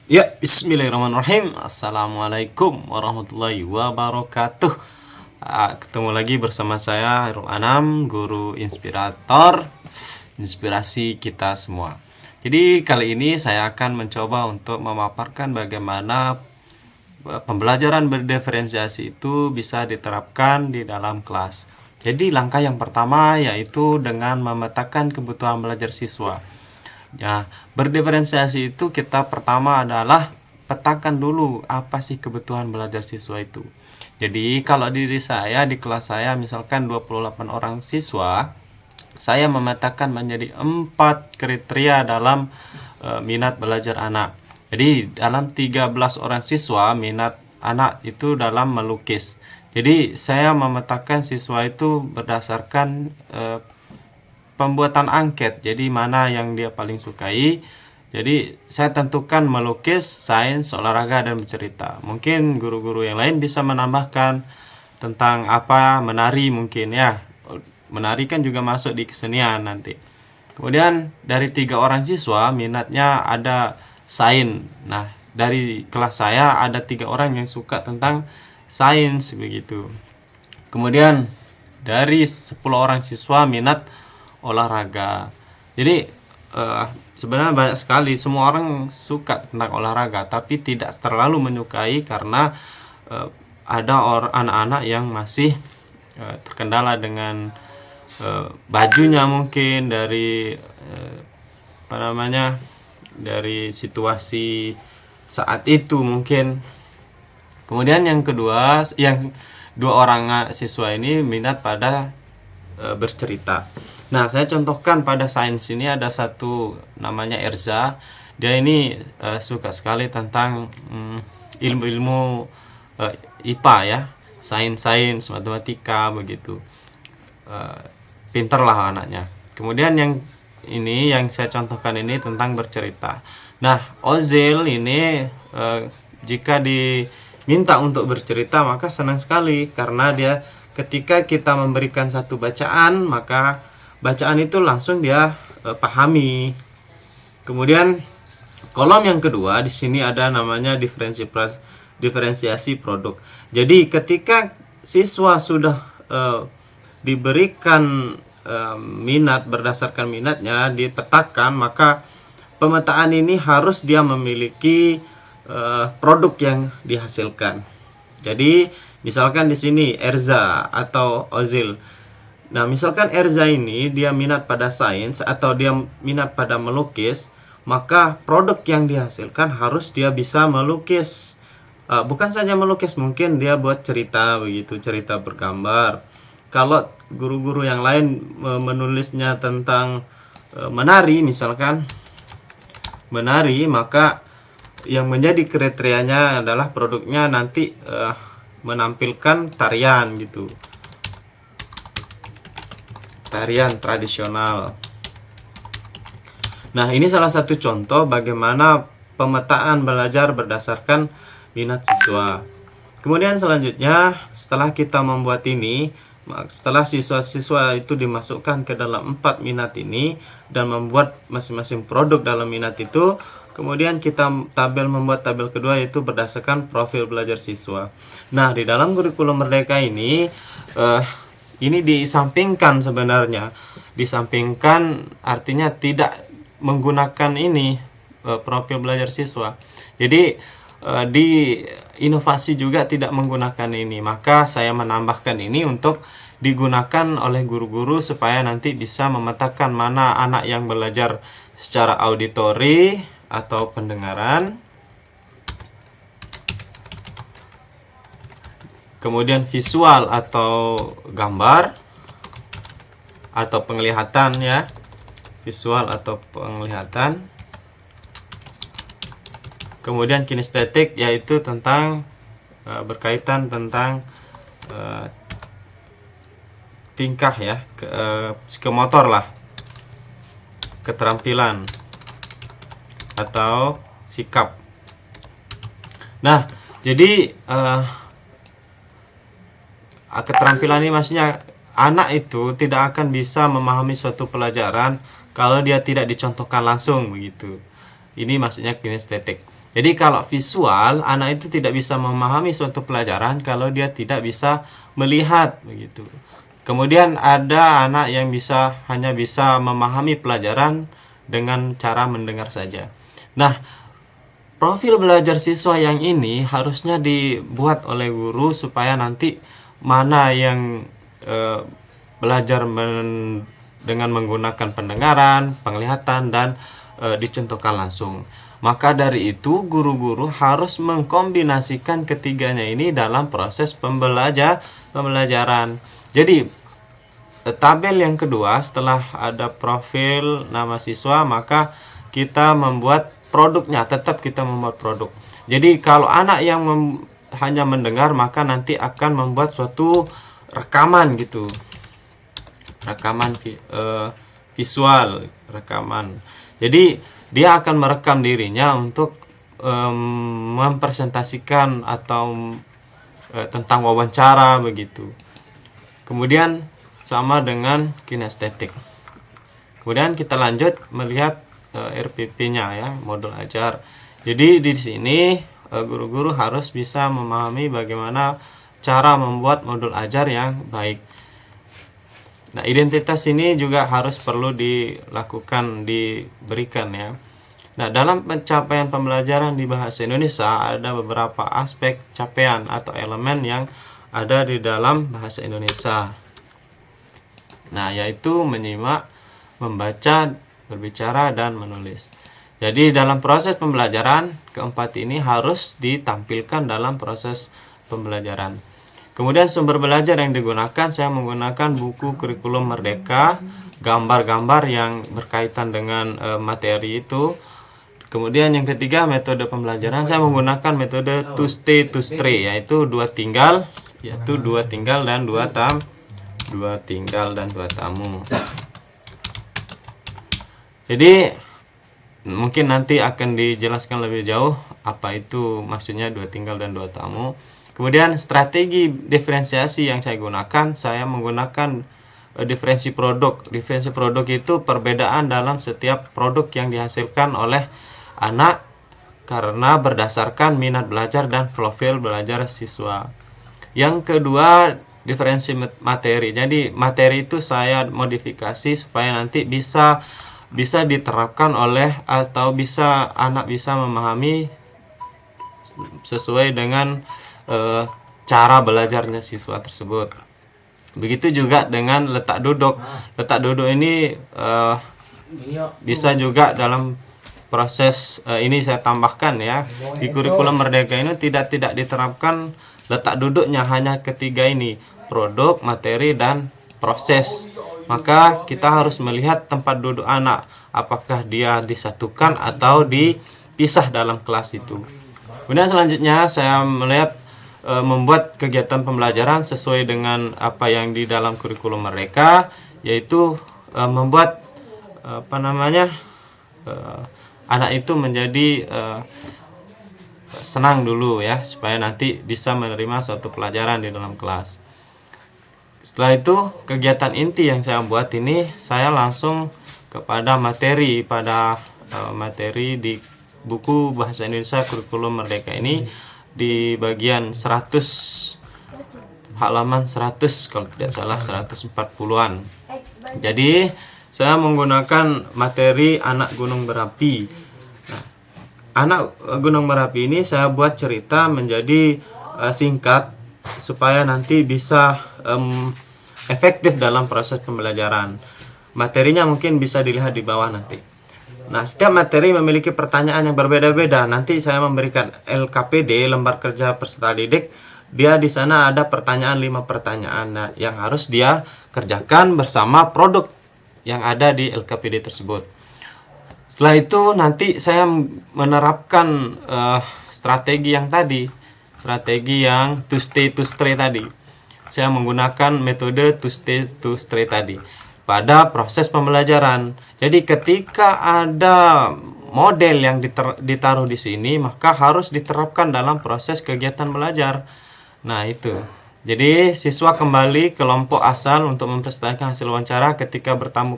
Ya, bismillahirrahmanirrahim. Assalamualaikum warahmatullahi wabarakatuh. Ketemu lagi bersama saya Hairul Anam, guru inspirator, inspirasi kita semua. Jadi kali ini saya akan mencoba untuk memaparkan bagaimana pembelajaran berdiferensiasi itu bisa diterapkan di dalam kelas. Jadi langkah yang pertama yaitu dengan memetakan kebutuhan belajar siswa. Ya, berdiferensiasi itu kita pertama adalah petakan dulu apa sih kebutuhan belajar siswa itu. Jadi kalau diri saya di kelas saya misalkan 28 orang siswa, saya memetakan menjadi 4 kriteria dalam minat belajar anak. Jadi dalam 13 orang siswa minat anak itu dalam melukis. Jadi saya memetakan siswa itu berdasarkan pembuatan angket, jadi mana yang dia paling sukai. Jadi saya tentukan melukis, sains, olahraga, dan bercerita. Mungkin guru-guru yang lain bisa menambahkan tentang apa, menari mungkin ya. Menari kan juga masuk di kesenian nanti. Kemudian dari 3 orang siswa minatnya ada sains. Nah, dari kelas saya ada 3 orang yang suka tentang sains begitu. Kemudian dari 10 orang siswa minat olahraga. Jadi sebenarnya banyak sekali, semua orang suka tentang olahraga, tapi tidak terlalu menyukai karena ada anak-anak yang masih terkendala dengan bajunya, mungkin dari dari situasi saat itu mungkin. Kemudian yang kedua, yang 2 orang siswa ini minat pada bercerita. Nah, saya contohkan pada sains ini ada satu namanya Erza. Dia ini suka sekali tentang ilmu-ilmu IPA ya, sains, matematika begitu. Pinter lah anaknya. Kemudian yang ini yang saya contohkan ini tentang bercerita. Nah, Ozil ini jika diminta untuk bercerita maka senang sekali karena dia ketika kita memberikan satu bacaan maka bacaan itu langsung dia pahami. Kemudian kolom yang kedua di sini ada namanya diferensiasi produk. Jadi ketika siswa sudah diberikan minat, berdasarkan minatnya dipetakan, maka pemetaan ini harus dia memiliki produk yang dihasilkan. Jadi misalkan di sini Erza atau Ozil. Nah, misalkan Erza ini dia minat pada sains atau dia minat pada melukis, maka produk yang dihasilkan harus dia bisa melukis. Bukan saja melukis, mungkin dia buat cerita begitu, cerita bergambar. Kalau guru-guru yang lain menulisnya tentang menari, misalkan menari, maka yang menjadi kriterianya adalah produknya nanti menampilkan tarian gitu. Tarian tradisional. Nah, ini salah satu contoh bagaimana pemetaan belajar berdasarkan minat siswa. Kemudian selanjutnya setelah kita membuat ini, setelah siswa-siswa itu dimasukkan ke dalam 4 minat ini dan membuat masing-masing produk dalam minat itu, kemudian kita membuat tabel kedua yaitu berdasarkan profil belajar siswa. Nah, di dalam kurikulum Merdeka ini disampingkan, sebenarnya disampingkan artinya tidak menggunakan ini profil belajar siswa. Jadi di inovasi juga tidak menggunakan ini, maka saya menambahkan ini untuk digunakan oleh guru-guru supaya nanti bisa memetakan mana anak yang belajar secara auditori atau pendengaran, kemudian visual atau gambar atau penglihatan ya, visual atau penglihatan. Kemudian kinestetik yaitu tentang berkaitan tentang tingkah ya, psikomotor lah, keterampilan atau sikap. Nah, jadi keterampilan ini maksudnya anak itu tidak akan bisa memahami suatu pelajaran kalau dia tidak dicontohkan langsung begitu. Ini maksudnya kinestetik. Jadi kalau visual, anak itu tidak bisa memahami suatu pelajaran kalau dia tidak bisa melihat begitu. Kemudian ada anak yang hanya bisa memahami pelajaran dengan cara mendengar saja. Nah, profil belajar siswa yang ini harusnya dibuat oleh guru supaya nanti mana yang belajar dengan menggunakan pendengaran, penglihatan, dan dicontohkan langsung. Maka dari itu guru-guru harus mengkombinasikan ketiganya ini dalam proses pembelajaran. Jadi tabel yang kedua setelah ada profil nama siswa, maka kita membuat produknya, tetap kita membuat produk. Jadi kalau anak yang hanya mendengar, maka nanti akan membuat suatu rekaman gitu, rekaman visual, rekaman. Jadi dia akan merekam dirinya untuk mempresentasikan atau tentang wawancara begitu. Kemudian sama dengan kinestetik. Kemudian kita lanjut melihat RPP-nya ya, modul ajar. Jadi di sini guru-guru harus bisa memahami bagaimana cara membuat modul ajar yang baik. Nah, identitas ini juga harus perlu diberikan ya. Nah, dalam pencapaian pembelajaran di bahasa Indonesia ada beberapa aspek capaian atau elemen yang ada di dalam bahasa Indonesia. Nah, yaitu menyimak, membaca, berbicara, dan menulis. Jadi dalam proses pembelajaran, keempat ini harus ditampilkan dalam proses pembelajaran. Kemudian sumber belajar yang digunakan, saya menggunakan buku Kurikulum Merdeka, gambar-gambar yang berkaitan dengan materi itu. Kemudian yang ketiga, metode pembelajaran, saya menggunakan metode to stay to stray, yaitu dua tinggal dan dua tamu. Jadi mungkin nanti akan dijelaskan lebih jauh apa itu maksudnya dua tinggal dan dua tamu. Kemudian strategi diferensiasi yang saya gunakan, saya menggunakan diferensi produk. Diferensi produk itu perbedaan dalam setiap produk yang dihasilkan oleh anak karena berdasarkan minat belajar dan profil belajar siswa. Yang kedua, diferensi materi. Jadi materi itu saya modifikasi supaya nanti bisa diterapkan oleh atau anak bisa memahami sesuai dengan cara belajarnya siswa tersebut. Begitu juga dengan letak duduk. Letak duduk ini bisa juga dalam proses ini saya tambahkan ya. Di kurikulum Merdeka ini tidak diterapkan letak duduknya, hanya ketiga ini, produk, materi, dan proses. Maka kita harus melihat tempat duduk anak, apakah dia disatukan atau dipisah dalam kelas itu. Kemudian selanjutnya saya melihat membuat kegiatan pembelajaran sesuai dengan apa yang di dalam kurikulum Merdeka, yaitu membuat anak itu menjadi senang dulu ya, supaya nanti bisa menerima suatu pelajaran di dalam kelas. Setelah itu kegiatan inti yang saya buat ini, saya langsung kepada materi di buku Bahasa Indonesia Kurikulum Merdeka ini, di bagian 100 halaman 100 kalau tidak salah 140-an. Jadi saya menggunakan materi anak gunung berapi. Nah, anak gunung berapi ini saya buat cerita menjadi singkat supaya nanti bisa efektif dalam proses pembelajaran. Materinya mungkin bisa dilihat di bawah nanti. Nah, setiap materi memiliki pertanyaan yang berbeda-beda. Nanti saya memberikan LKPD, lembar kerja peserta didik. Dia di sana ada 5 pertanyaan yang harus dia kerjakan bersama produk yang ada di LKPD tersebut. Setelah itu nanti saya menerapkan strategi yang to stay to stray tadi. Saya menggunakan metode to stay to stray tadi pada proses pembelajaran. Jadi ketika ada model yang ditaruh di sini, maka harus diterapkan dalam proses kegiatan belajar. Nah, itu. Jadi siswa kembali ke kelompok asal untuk mempresentasikan hasil wawancara ketika bertamu